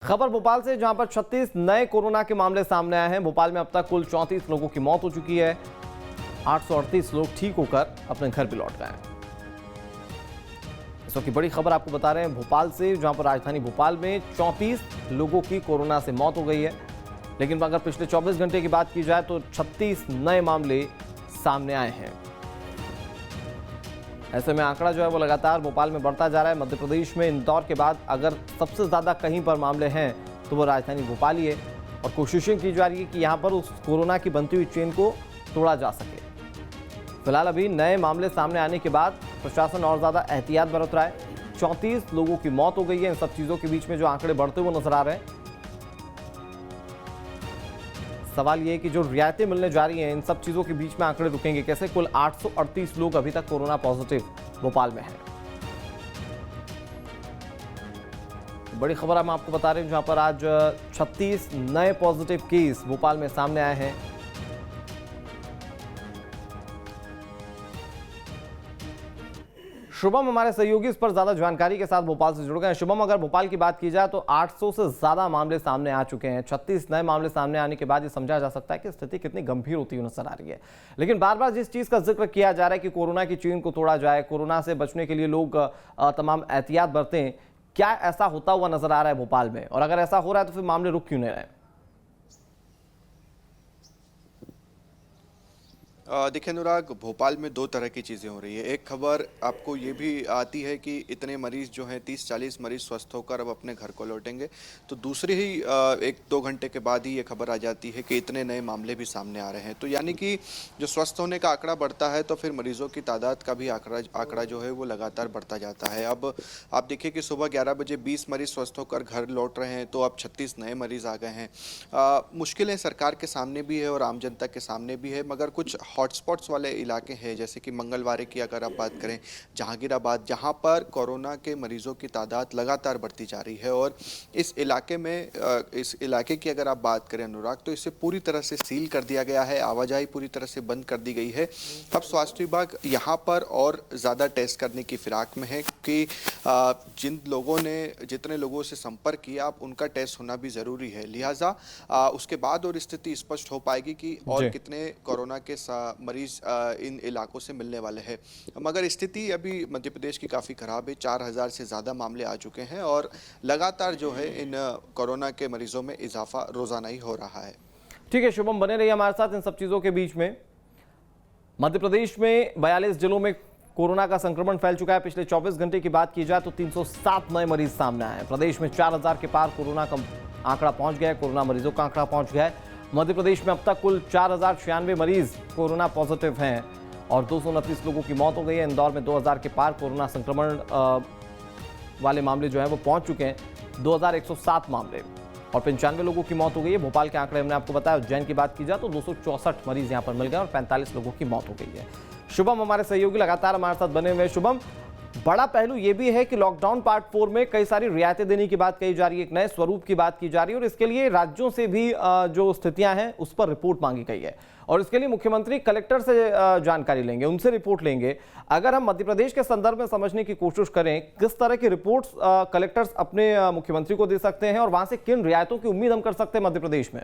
खबर भोपाल से, जहां पर 36 नए कोरोना के मामले सामने आए हैं। भोपाल में अब तक कुल 34 लोगों की मौत हो चुकी है। 838 लोग ठीक होकर अपने घर भी लौट गए हैं। इस वक्त की बड़ी खबर आपको बता रहे हैं भोपाल से, जहां पर राजधानी भोपाल में 34 लोगों की कोरोना से मौत हो गई है। लेकिन अगर पिछले 24 घंटे की बात की जाए तो 36 नए मामले सामने आए हैं। ऐसे में आंकड़ा जो है वो लगातार भोपाल में बढ़ता जा रहा है। मध्य प्रदेश में इंदौर के बाद अगर सबसे ज़्यादा कहीं पर मामले हैं तो वो राजधानी भोपाल ही है, और कोशिशें की जा रही है कि यहाँ पर उस कोरोना की बनती हुई चेन को तोड़ा जा सके। फिलहाल अभी नए मामले सामने आने के बाद प्रशासन और ज़्यादा एहतियात बरत रहा है। 34 लोगों की मौत हो गई है। इन सब चीज़ों के बीच में जो आंकड़े बढ़ते हुए नजर आ रहे हैं, सवाल ये है कि जो रियायतें मिलने जा रही हैं, इन सब चीज़ों के बीच में आंकड़े रुकेंगे कैसे। कुल 838 लोग अभी तक कोरोना पॉजिटिव भोपाल में हैं। बड़ी खबर हम आपको बता रहे हैं, जहां पर आज 36 नए पॉजिटिव केस भोपाल में सामने आए हैं। शुभम हमारे सहयोगी इस पर ज्यादा जानकारी के साथ भोपाल से जुड़ गए हैं। शुभम, अगर भोपाल की बात की जाए तो 800 से ज्यादा मामले सामने आ चुके हैं। 36 नए मामले सामने आने के बाद ये समझा जा सकता है कि स्थिति कितनी गंभीर होती हुई नजर आ रही है। लेकिन बार बार जिस चीज का जिक्र किया जा रहा है कि कोरोना की चेन को तोड़ा जाए, कोरोना से बचने के लिए लोग तमाम एहतियात बरतें, क्या ऐसा होता हुआ नजर आ रहा है भोपाल में? और अगर ऐसा हो रहा है तो फिर मामले रुक क्यों नहीं रहे? देखिए अनुराग, भोपाल में दो तरह की चीज़ें हो रही है। एक खबर आपको ये भी आती है कि इतने मरीज जो हैं 30-40 मरीज स्वस्थ होकर अब अपने घर को लौटेंगे। तो दूसरी ही 1-2 घंटे के बाद ही ये खबर आ जाती है कि इतने नए मामले भी सामने आ रहे हैं। तो यानी कि जो स्वस्थ होने का आंकड़ा बढ़ता है तो फिर मरीजों की तादाद का भी आंकड़ा जो है वो लगातार बढ़ता जाता है। अब आप देखिए कि सुबह 11 बजे 20 मरीज स्वस्थ होकर घर लौट रहे हैं, तो अब 36 नए मरीज आ गए हैं। मुश्किलें सरकार के सामने भी है और आम जनता के सामने भी है, मगर कुछ हॉटस्पॉट्स वाले इलाके हैं, जैसे कि मंगलवारे की अगर आप बात करें, जहांगीराबाद, जहां पर कोरोना के मरीजों की तादाद लगातार बढ़ती जा रही है। और इस इलाके की अगर आप बात करें अनुराग, तो इसे पूरी तरह से सील कर दिया गया है, आवाजाही पूरी तरह से बंद कर दी गई है। अब स्वास्थ्य विभाग यहाँ पर और ज़्यादा टेस्ट करने की फिराक में है, क्योंकि जितने लोगों से संपर्क किया, अब उनका टेस्ट होना भी ज़रूरी है। लिहाजा उसके बाद और स्थिति स्पष्ट हो पाएगी कि और कितने कोरोना के मरीज इन इलाकों से मिलने वाले हैं। मगर स्थिति अभी मध्य प्रदेश की काफ़ी ख़राब है। 4000 से ज़्यादा मामले आ चुके हैं और लगातार जो है इन कोरोना के मरीजों में इजाफा रोज़ाना ही हो रहा है। ठीक है शुभम, बने रहिए हमारे साथ इन सब चीज़ों के बीच में। मध्य प्रदेश में 42 जिलों में कोरोना का संक्रमण फैल चुका है। पिछले 24 घंटे की बात की जाए तो 307 नए मरीज सामने आए हैं। प्रदेश में 4000 के पार कोरोना का आंकड़ा पहुंच गया है, कोरोना मरीजों का आंकड़ा पहुंच गया है। मध्य प्रदेश में अब तक कुल 4096 मरीज कोरोना पॉजिटिव हैं और 229 लोगों की मौत हो गई है। इंदौर में 2000 के पार कोरोना संक्रमण वाले मामले जो हैं वो पहुंच चुके हैं, 2107 मामले, और 95 लोगों की मौत हो गई है। भोपाल के आंकड़े हमने आपको बताया। उज्जैन की बात की जाए तो 264 मरीज यहाँ पर मिल गए और 45 लोगों की मौत हो गई है। शुभम हमारे सहयोगी लगातार हमारे साथ बने हुए हैं। शुभम, बड़ा पहलू यह भी है कि लॉकडाउन पार्ट 4 में कई सारी रियायतें देने की बात कही जा रही है, एक नए स्वरूप की बात की जा रही है, और इसके लिए राज्यों से भी जो स्थितियां हैं उस पर रिपोर्ट मांगी गई है। और इसके लिए मुख्यमंत्री कलेक्टर से जानकारी लेंगे, उनसे रिपोर्ट लेंगे। अगर हम मध्य प्रदेश के संदर्भ में समझने की कोशिश करें, किस तरह की रिपोर्ट्स कलेक्टर्स अपने मुख्यमंत्री को दे सकते हैं और वहां से किन रियायतों की उम्मीद हम कर सकते हैं मध्य प्रदेश में?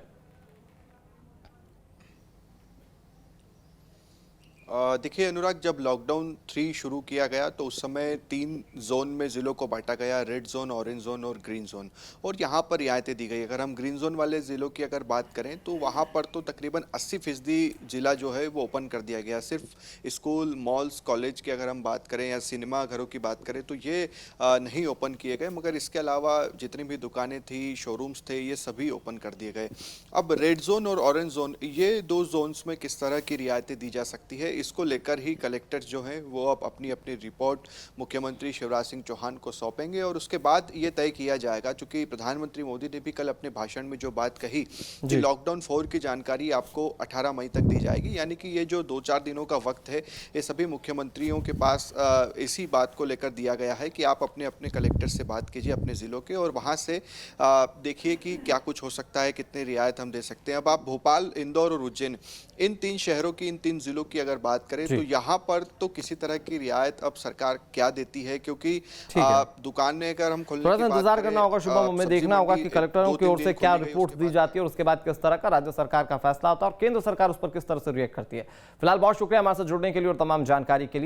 देखिए अनुराग, जब लॉकडाउन 3 शुरू किया गया तो उस समय 3 जोन में ज़िलों को बांटा गया, रेड जोन, ऑरेंज जोन और ग्रीन जोन, और यहाँ पर रियायतें दी गई। अगर हम ग्रीन जोन वाले ज़िलों की अगर बात करें तो वहाँ पर तो तकरीबन 80% ज़िला जो है वो ओपन कर दिया गया। सिर्फ स्कूल, मॉल्स, कॉलेज की अगर हम बात करें या सिनेमा घरों की बात करें तो ये नहीं ओपन किए गए, मगर इसके अलावा जितनी भी दुकानें थी, शोरूम्स थे, ये सभी ओपन कर दिए गए। अब रेड जोन और ऑरेंज जोन, ये 2 जोन्स में किस तरह की रियायतें दी जा सकती है, इसको लेकर ही कलेक्टर्स जो हैं वो अब अपनी अपनी रिपोर्ट मुख्यमंत्री शिवराज सिंह चौहान को सौंपेंगे और उसके बाद ये तय किया जाएगा। क्योंकि प्रधानमंत्री मोदी ने भी कल अपने भाषण में जो बात कही कि लॉकडाउन 4 की जानकारी आपको 18 मई तक दी जाएगी, यानी कि ये जो 2-4 दिनों का वक्त है ये सभी मुख्यमंत्रियों के पास इसी बात को लेकर दिया गया है कि आप अपने अपने कलेक्टर से बात कीजिए अपने ज़िलों के, और वहाँ से देखिए कि क्या कुछ हो सकता है, कितनी रियायत हम दे सकते हैं। अब आप भोपाल, इंदौर और उज्जैन, इन 3 शहरों की, इन 3 ज़िलों की अगर बात करें जी। तो यहाँ पर तो किसी तरह की रियायत अब सरकार क्या देती है, क्योंकि ठीक है। दुकान में अगर हम खोलने थोड़ा की सा बात इंतजार करें, करना होगा शुभम, हमें सब्जी देखना होगा मंडी कि कलेक्टरों की 2-3 ओर दिन से क्या खोली गई, रिपोर्ट उसके दी बाद जाती है और उसके बाद किस तरह का राज्य सरकार का फैसला होता है और केंद्र सरकार उस पर किस तरह से रिएक्ट करती है। फिलहाल बहुत शुक्रिया हमारे साथ जुड़ने के लिए और तमाम जानकारी के लिए।